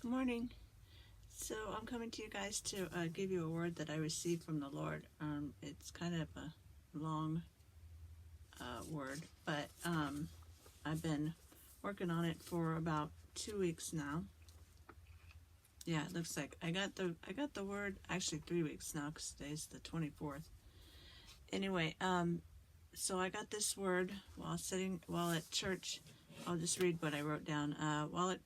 Good morning. So I'm coming to you guys to give you a word that I received from the Lord. It's kind of a long word, but I've been working on it for about 2 weeks now. Yeah, it looks like I got the word actually 3 weeks now because today's the 24th. Anyway, so I got this word while at church. I'll just read what I wrote down. While at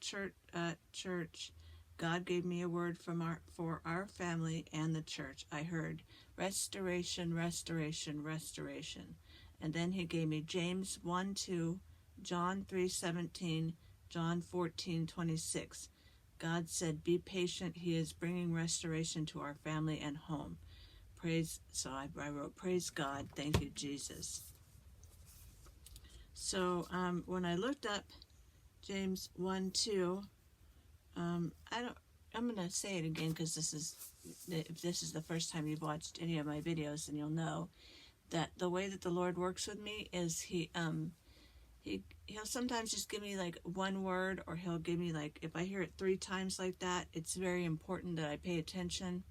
church, God gave me a word for our family and the church. I heard restoration, restoration, restoration. And then he gave me James 1:2, John 3:17, John 14:26. God said, be patient. He is bringing restoration to our family and home. So I wrote, praise God. Thank you, Jesus. So when I looked up James 1:2, I'm going to say it again because if this is the first time you've watched any of my videos, then you'll know that the way that the Lord works with me is he'll sometimes just give me like one word, or he'll give me like, if I hear it 3 times like that, it's very important that I pay attention.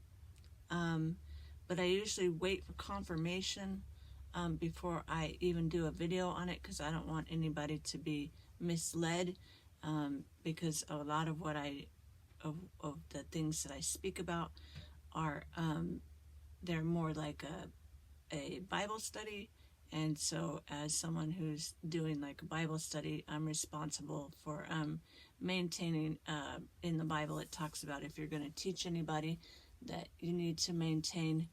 But I usually wait for confirmation before I even do a video on it, because I don't want anybody to be misled, because a lot of what of the things that I speak about are they're more like a Bible study. And so as someone who's doing like a Bible study, I'm responsible for maintaining, in the Bible it talks about if you're going to teach anybody that you need to maintain,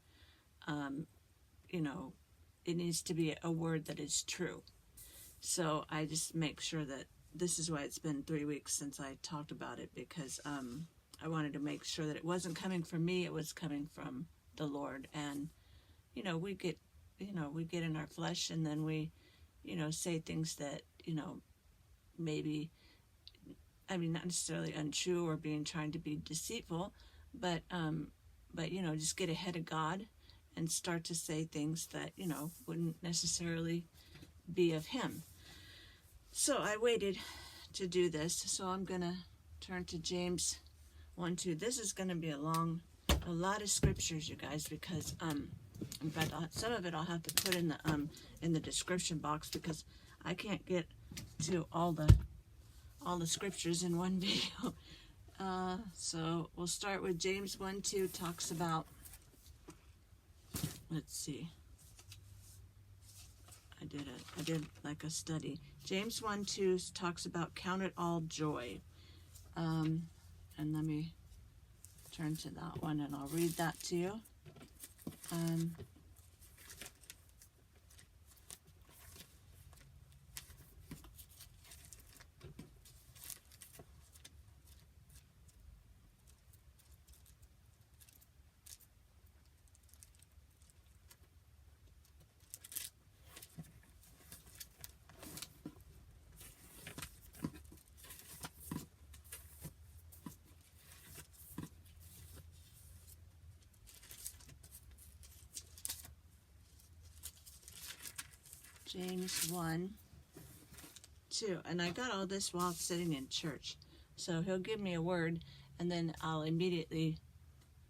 it needs to be a word that is true. So I just make sure that this is why it's been 3 weeks since I talked about it, because I wanted to make sure that it wasn't coming from me, it was coming from the Lord. And we get in our flesh, and then we say things that maybe, not necessarily untrue or trying to be deceitful, but just get ahead of God and start to say things that wouldn't necessarily be of him. So I waited to do this, so I'm gonna turn to James 1:2. This is gonna be a lot of scriptures, you guys, because in fact some of it I'll have to put in the description box, because I can't get to all the scriptures in one video. So we'll start with James 1:2. Talks about, let's see, I did like a study. James 1:2 talks about count it all joy. And let me turn to that one and I'll read that to you. James 1:2, and I got all this while sitting in church. So he'll give me a word, and then I'll immediately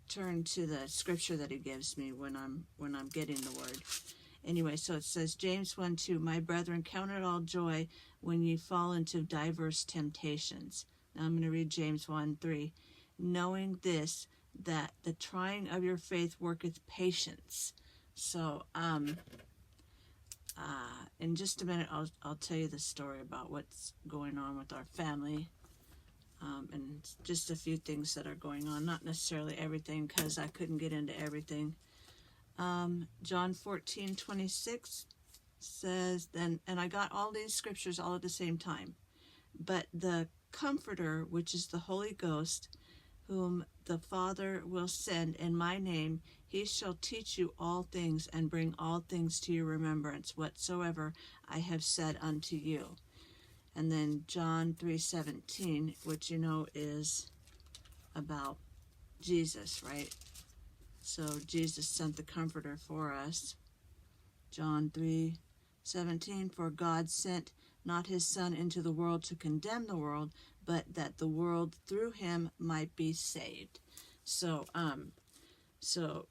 turn to the scripture that he gives me when I'm getting the word. Anyway, so it says, James 1:2, my brethren, count it all joy when ye fall into diverse temptations. Now I'm going to read James 1:3, knowing this, that the trying of your faith worketh patience. So in just a minute, I'll tell you the story about what's going on with our family, and just a few things that are going on. Not necessarily everything, because I couldn't get into everything. John 14:26 says, and I got all these scriptures all at the same time. But the Comforter, which is the Holy Ghost, whom the Father will send in my name, he shall teach you all things, and bring all things to your remembrance, whatsoever I have said unto you. And then John 3:17, which is about Jesus, right? So Jesus sent the Comforter for us. John 3:17, for God sent not his Son into the world to condemn the world, but that the world through him might be saved. So, so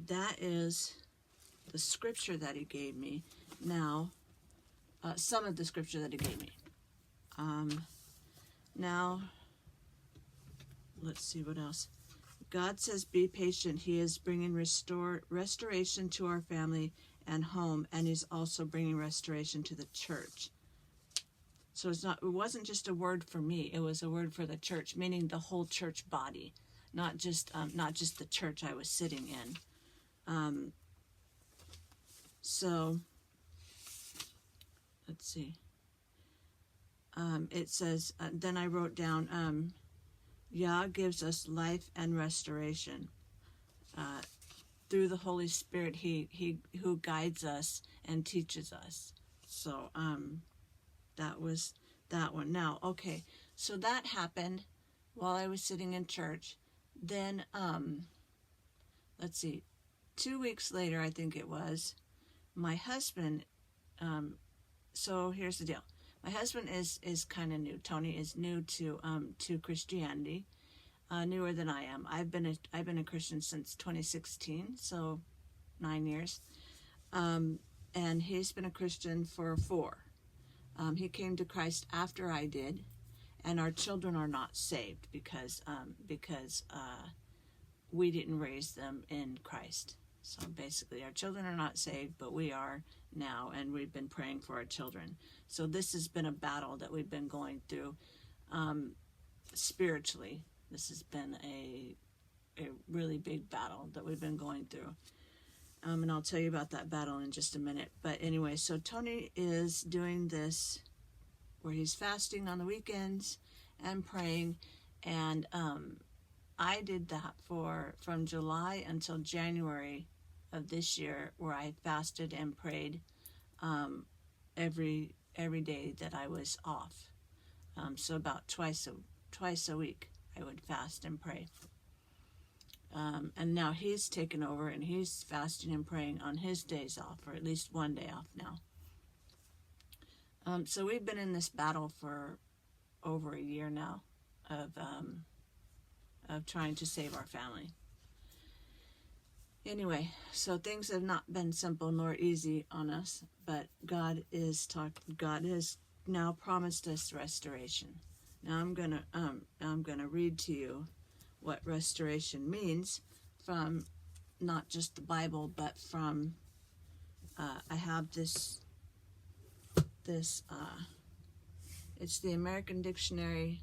that is the scripture that he gave me. Now, some of the scripture that he gave me. Now, let's see what else. God says, be patient. He is bringing restoration to our family and home, and he's also bringing restoration to the church. So it wasn't just a word for me. It was a word for the church, meaning the whole church body, not just the church I was sitting in. So let's see. It says, then I wrote down, Yah gives us life and restoration. Through the Holy Spirit, he who guides us and teaches us. So that was that one. Now, okay, so that happened while I was sitting in church. Then, let's see, 2 weeks later, I think it was, my husband, so here's the deal. My husband is kind of new. Tony is new to Christianity, newer than I am. I've been a Christian since 2016, so 9 years, and he's been a Christian for 4. He came to Christ after I did, and our children are not saved because we didn't raise them in Christ. So basically, our children are not saved, but we are now, and we've been praying for our children. So this has been a battle that we've been going through spiritually. This has been a really big battle that we've been going through. And I'll tell you about that battle in just a minute. But anyway, so Tony is doing this where he's fasting on the weekends and praying, and I did that from July until January of this year, where I fasted and prayed every day that I was off. So about twice a week I would fast and pray. And now he's taken over, and he's fasting and praying on his days off, or at least one day off now. So we've been in this battle for over a year now of trying to save our family. Anyway, so things have not been simple nor easy on us, but God has now promised us restoration. Now I'm gonna read to you what restoration means from not just the Bible, but from I have this it's the American Dictionary,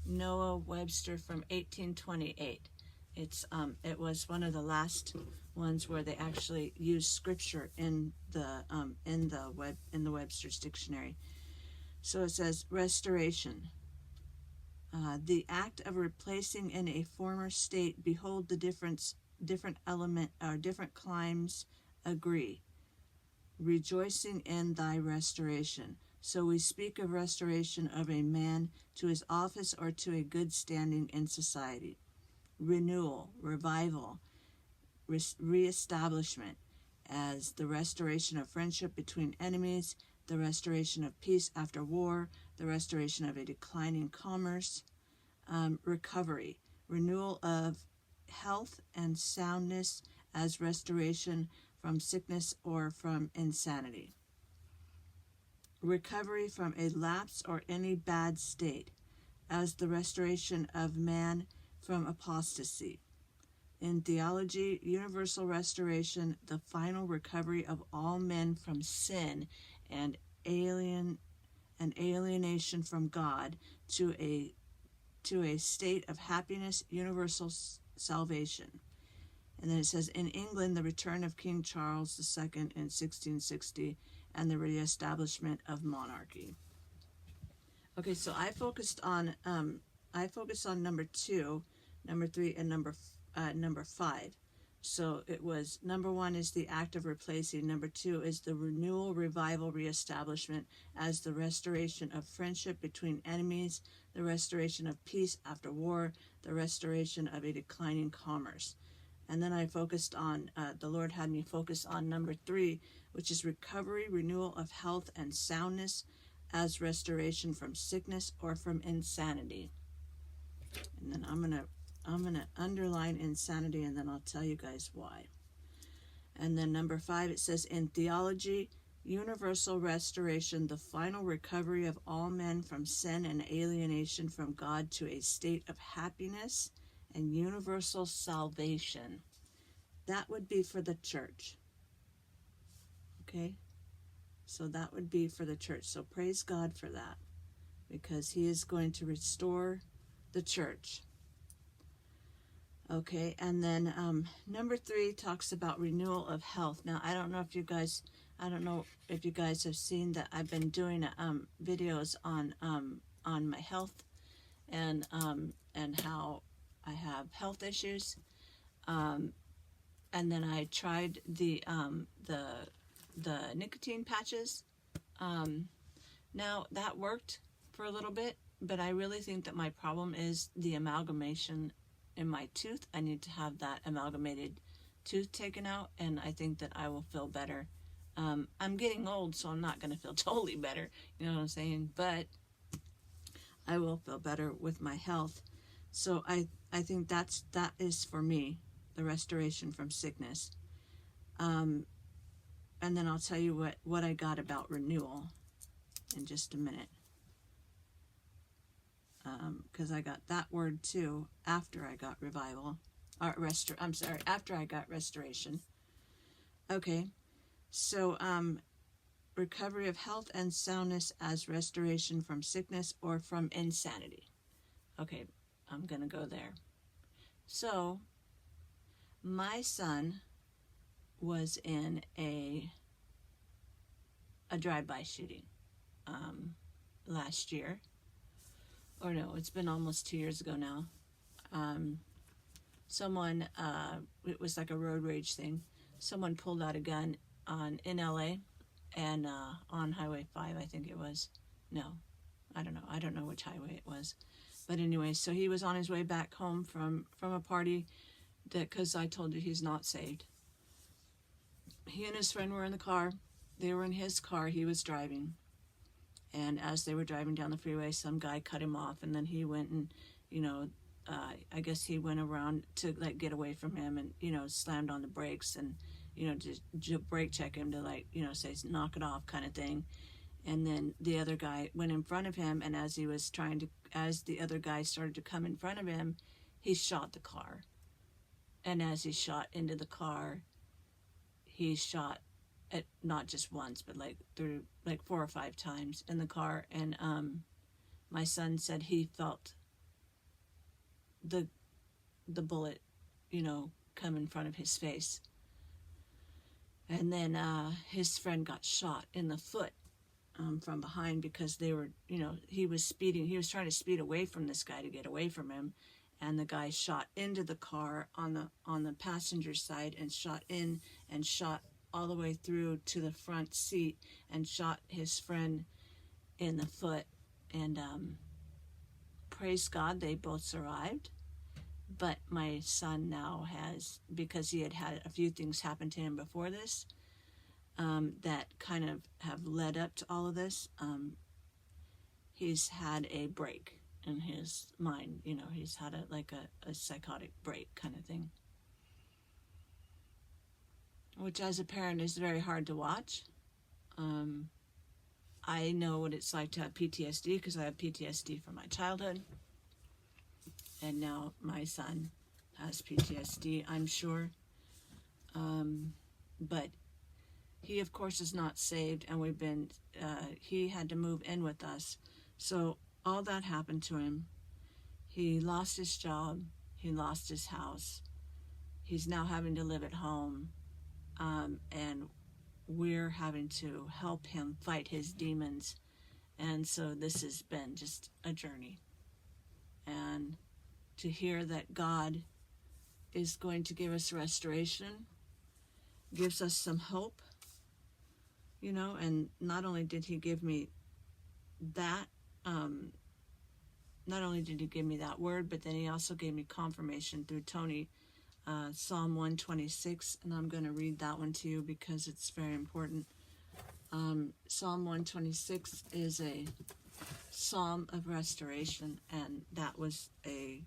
Noah Webster from 1828. It was one of the last ones where they actually used scripture in the Webster's dictionary. So it says restoration. The act of replacing in a former state. Behold the different element or different climes agree. Rejoicing in thy restoration. So we speak of restoration of a man to his office or to a good standing in society. Renewal, revival, reestablishment, as the restoration of friendship between enemies, the restoration of peace after war, the restoration of a declining commerce, recovery, renewal of health and soundness as restoration from sickness or from insanity. Recovery from a lapse or any bad state, as the restoration of man from apostasy. In theology, universal restoration, the final recovery of all men from sin and alienation from God to a state of happiness, universal salvation. And then it says, in England, the return of King Charles II in 1660 and the reestablishment of monarchy. Okay, so I focused on number 2, number 3, and number 5. So it was number 1 is the act of replacing. Number 2 is the renewal, revival, reestablishment as the restoration of friendship between enemies, the restoration of peace after war, the restoration of a declining commerce. And then I focused on, the Lord had me focus on number 3, which is recovery, renewal of health and soundness as restoration from sickness or from insanity. And then I'm gonna underline insanity, and then I'll tell you guys why. And then number 5, it says, in theology, universal restoration, the final recovery of all men from sin and alienation from God to a state of happiness and universal salvation. That would be for the church. Okay? So that would be for the church. So praise God for that, because he is going to restore the church. Okay, and then number 3 talks about renewal of health. Now, I don't know if you guys have seen that I've been doing videos on my health and how I have health issues. And then I tried the nicotine patches. Now that worked for a little bit, but I really think that my problem is the amalgamation in my tooth. I need to have that amalgamated tooth taken out, and I think that I will feel better. I'm getting old, so I'm not going to feel totally better, you know what I'm saying? But I will feel better with my health. So I think that is for me, the restoration from sickness. And then I'll tell you what I got about renewal in just a minute. Because I got that word too after I got revival. After I got restoration. Okay, so recovery of health and soundness as restoration from sickness or from insanity. Okay, I'm going to go there. So, my son was in a drive-by shooting last year. Or no, it's been almost 2 years ago now. Someone, it was like a road rage thing. Someone pulled out a gun in LA and on Highway 5, I think it was. No, I don't know. I don't know which highway it was. But anyway, so he was on his way back home from a party because I told you he's not saved. He and his friend were in the car. They were in his car. He was driving. And as they were driving down the freeway, some guy cut him off, and then he went and, I guess he went around to, get away from him and, slammed on the brakes and, just brake check him to, say, knock it off kind of thing. And then the other guy went in front of him, and as the other guy started to come in front of him, he shot the car. And as he shot into the car, he shot it not just once, but through 4 or 5 times in the car. And my son said he felt the bullet, come in front of his face. And then his friend got shot in the foot from behind because they were, he was speeding. He was trying to speed away from this guy to get away from him. And the guy shot into the car on the passenger side and shot in and shot all the way through to the front seat and shot his friend in the foot. And praise God, they both survived. But my son now has, because he had a few things happen to him before this that kind of have led up to all of this, he's had a break in his mind. He's had a psychotic break kind of thing, which as a parent is very hard to watch. I know what it's like to have PTSD because I have PTSD from my childhood. And now my son has PTSD, I'm sure. But he, of course, is not saved, and he had to move in with us. So all that happened to him. He lost his job. He lost his house. He's now having to live at home. And we're having to help him fight his demons. And so this has been just a journey. And to hear that God is going to give us restoration gives us some hope, and not only did he give me that, word, but then he also gave me confirmation through Tony, Psalm 126, and I'm going to read that one to you because it's very important. Psalm 126 is a psalm of restoration, and that was a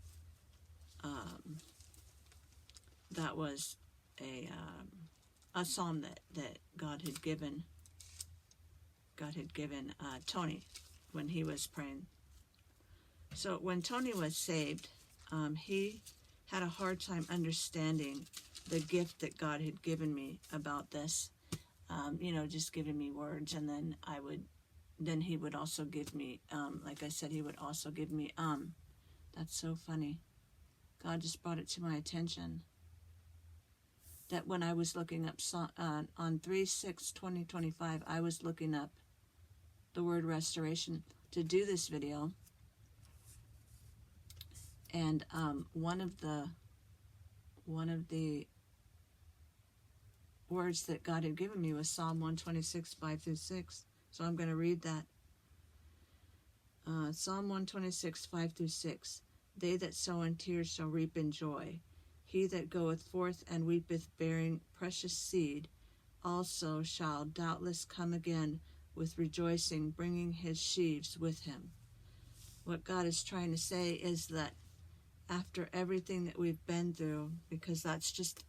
psalm that God had given Tony when he was praying. So when Tony was saved, he had a hard time understanding the gift that God had given me about this. Just giving me words, and then he would also give me, like I said, he would also give me, that's so funny. God just brought it to my attention that when I was looking up on 3/6/2025, I was looking up the word restoration to do this video, and one of the words that God had given me was Psalm 126, 5-6. So I'm going to read that. Psalm 126, 5-6. They that sow in tears shall reap in joy. He that goeth forth and weepeth, bearing precious seed, also shall doubtless come again with rejoicing, bringing his sheaves with him. What God is trying to say is that after everything that we've been through, because that's just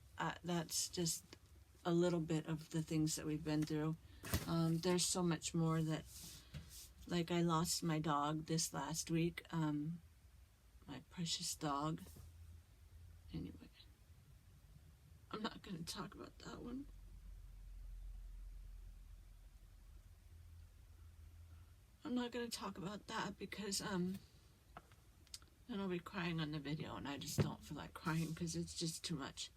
a little bit of the things that we've been through. There's so much more that, like I lost my dog this last week, my precious dog. Anyway, I'm not going to talk about that one. I'm not going to talk about that because then I'll be crying on the video, and I just don't feel like crying because it's just too much.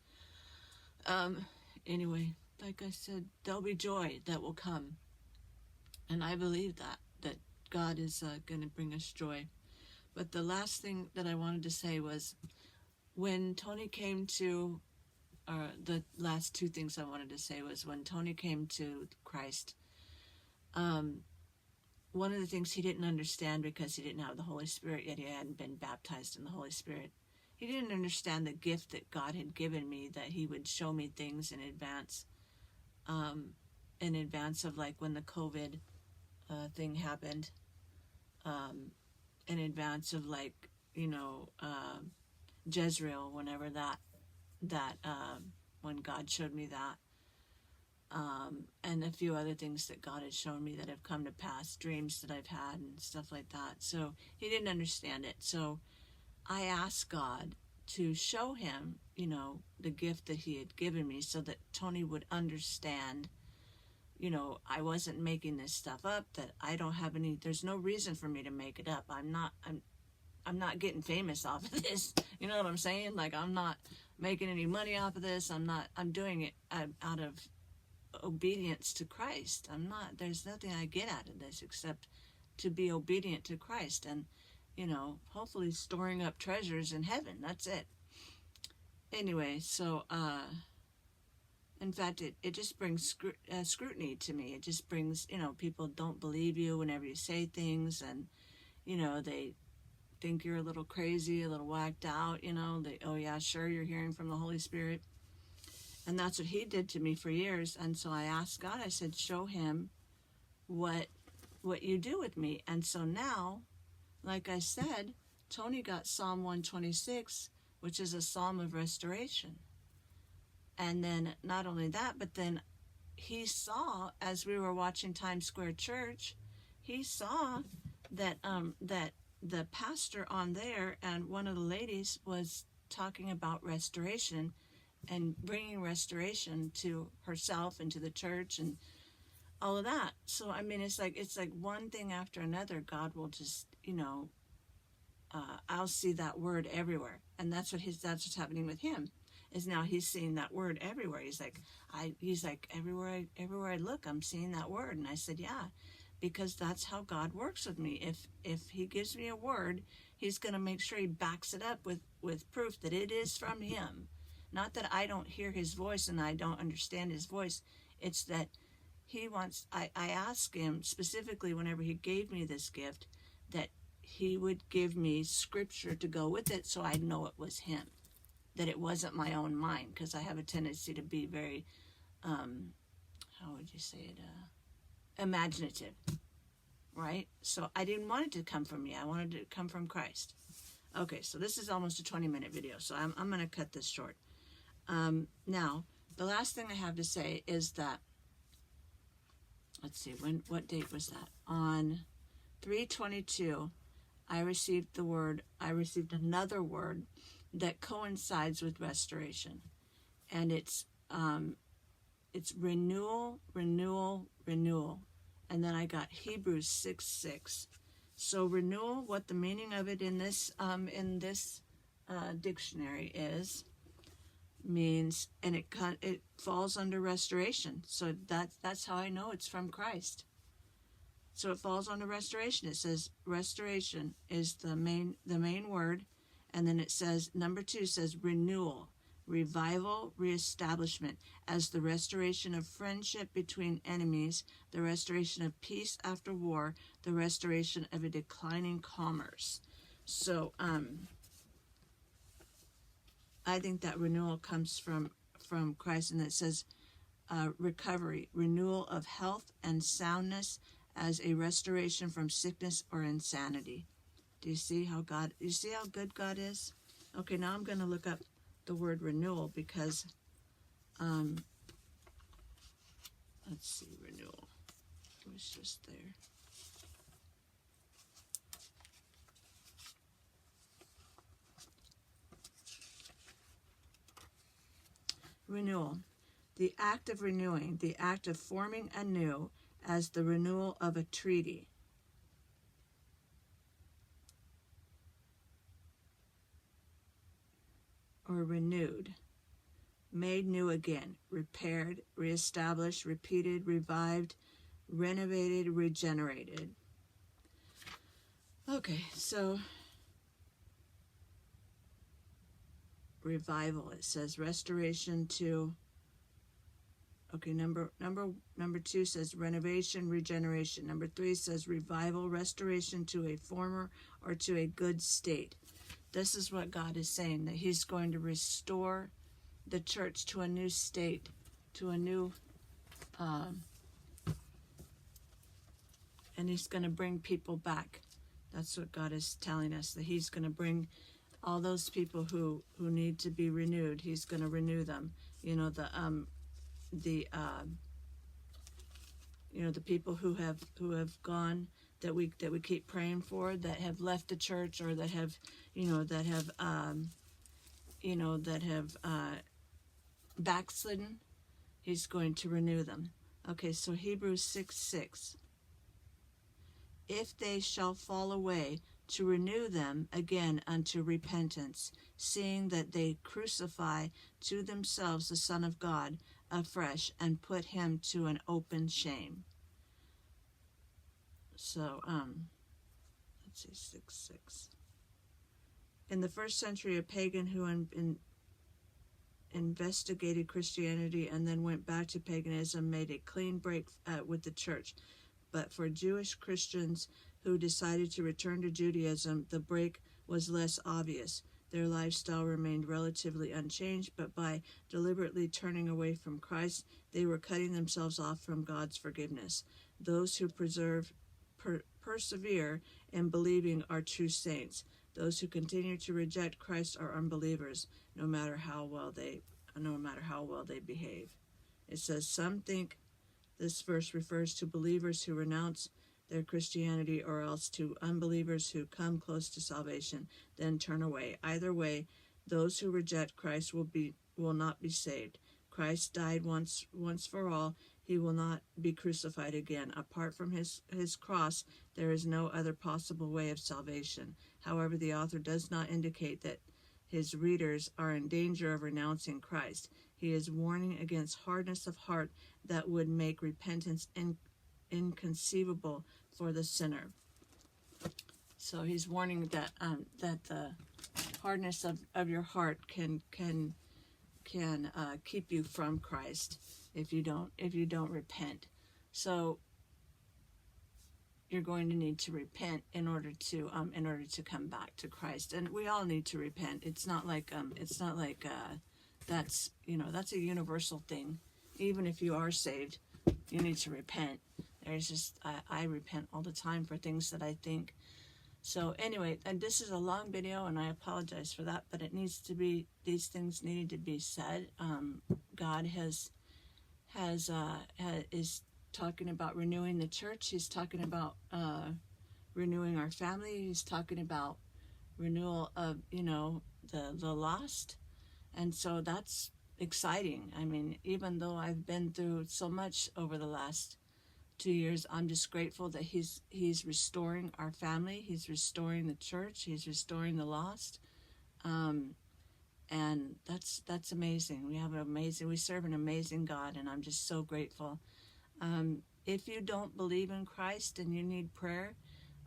Anyway, like I said, there'll be joy that will come. And I believe that God is going to bring us joy. But the last thing that I wanted to say was when Tony came to, the last two things I wanted to say was when Tony came to Christ, one of the things he didn't understand because he didn't have the Holy Spirit yet, he hadn't been baptized in the Holy Spirit. He didn't understand the gift that God had given me, that he would show me things in advance of like when the COVID thing happened, in advance of like, Jezreel, whenever that when God showed me that, and a few other things that God has shown me that have come to pass, dreams that I've had and stuff like that. So he didn't understand it. So I asked God to show him, the gift that he had given me so that Tony would understand, I wasn't making this stuff up, that I don't have there's no reason for me to make it up. I'm not getting famous off of this. You know what I'm saying? Like, I'm not making any money off of this. I'm doing it out of obedience to Christ. There's nothing I get out of this except to be obedient to Christ and, hopefully storing up treasures in heaven. That's it. Anyway, so, in fact, it just brings scrutiny to me. It just brings, people don't believe you whenever you say things, and, they think you're a little crazy, a little whacked out, oh yeah, sure, you're hearing from the Holy Spirit. And that's what he did to me for years. And so I asked God, I said, show him what you do with me. And so now, like I said, Tony got Psalm 126, which is a psalm of restoration. And then not only that, but then he saw, as we were watching Times Square Church, he saw that that the pastor on there and one of the ladies was talking about restoration and bringing restoration to herself and to the church and all of that. So I mean, it's like one thing after another. God will just, I'll see that word everywhere, and that's what's happening with him. Is now he's seeing that word everywhere. He's like everywhere I look, I'm seeing that word. And I said, yeah, because that's how God works with me. If he gives me a word, he's going to make sure he backs it up with proof that it is from him. Not that I don't hear his voice and I don't understand his voice. It's that he wants, I asked him specifically whenever he gave me this gift, that he would give me scripture to go with it so I'd know it was him, that it wasn't my own mind, because I have a tendency to be very, how would you say it, imaginative, right? So I didn't want it to come from me. I wanted it to come from Christ. Okay, so this is almost a 20-minute video, so I'm going to cut this short. Now, the last thing I have to say is that, let's see, what date was that? On 3/22, I received another word that coincides with restoration. And it's renewal, renewal, renewal. And then I got Hebrews 6:6. So renewal, what the meaning of it in this dictionary means, and it falls under restoration. So that's how I know it's from Christ. So it falls under restoration. It says restoration is the main word, and then it says number 2 says renewal, revival, reestablishment, as the restoration of friendship between enemies, the restoration of peace after war, the restoration of a declining commerce. So I think that renewal comes from Christ, and it says recovery, renewal of health and soundness as a restoration from sickness or insanity. Do you see how good God is? Okay, now I'm going to look up the word renewal because, let's see, renewal. It was just there. Renewal. The act of renewing, the act of forming anew as the renewal of a treaty. Or renewed, made new again, repaired, reestablished, repeated, revived, renovated, regenerated. Okay, so revival, it says restoration to, okay, number 2 says renovation, regeneration. Number 3 says revival, restoration to a former or to a good state. This is what God is saying, that he's going to restore the church to a new state, to a new, and he's going to bring people back. That's what God is telling us, that he's going to bring all those people who need to be renewed. He's going to renew them. You know, the people who have gone, that we keep praying for, that have left the church, or that have backslidden. He's going to renew them. Okay, so Hebrews 6:6. If they shall fall away, to renew them again unto repentance, seeing that they crucify to themselves the Son of God afresh, and put him to an open shame. So, let's see, 6:6. In the first century, a pagan who investigated Christianity and then went back to paganism made a clean break with the church. But for Jewish Christians who decided to return to Judaism, the break was less obvious. Their lifestyle remained relatively unchanged, but by deliberately turning away from Christ, they were cutting themselves off from God's forgiveness. Those who persevere in believing are true saints. Those who continue to reject Christ are unbelievers, no matter how well they behave. It says, some think this verse refers to believers who renounce their Christianity, or else to unbelievers who come close to salvation, then turn away. Either way, those who reject Christ will not be saved. Christ died once for all. He will not be crucified again. Apart from his cross, there is no other possible way of salvation. However, the author does not indicate that his readers are in danger of renouncing Christ. He is warning against hardness of heart that would make repentance inconceivable for the sinner. So he's warning that the hardness of your heart can keep you from Christ if you don't repent. So you're going to need to repent in order to come back to Christ, and we all need to repent. It's not like that's a universal thing. Even if you are saved, you need to repent. there's just I repent all the time for things that I think. So anyway, and this is a long video, and I apologize for that, but it needs to be, these things needed to be said. God is talking about renewing the church. He's talking about renewing our family. He's talking about renewal of, the lost. And so that's exciting. I mean, even though I've been through so much over the last 2 years, I'm just grateful that he's restoring our family. He's restoring the church. He's restoring the lost. And that's amazing. We serve an amazing God, and I'm just so grateful. If you don't believe in Christ and you need prayer,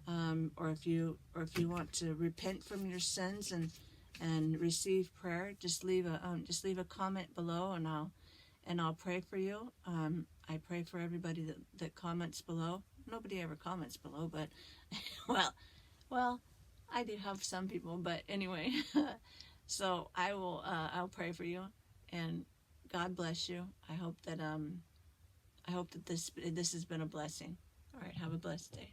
or if you want to repent from your sins and receive prayer, just leave a comment below, and I'll pray for you. I pray for everybody that comments below. Nobody ever comments below, but well, I do have some people, but anyway. So I'll pray for you, and God bless you. I hope that this has been a blessing. All right, have a blessed day.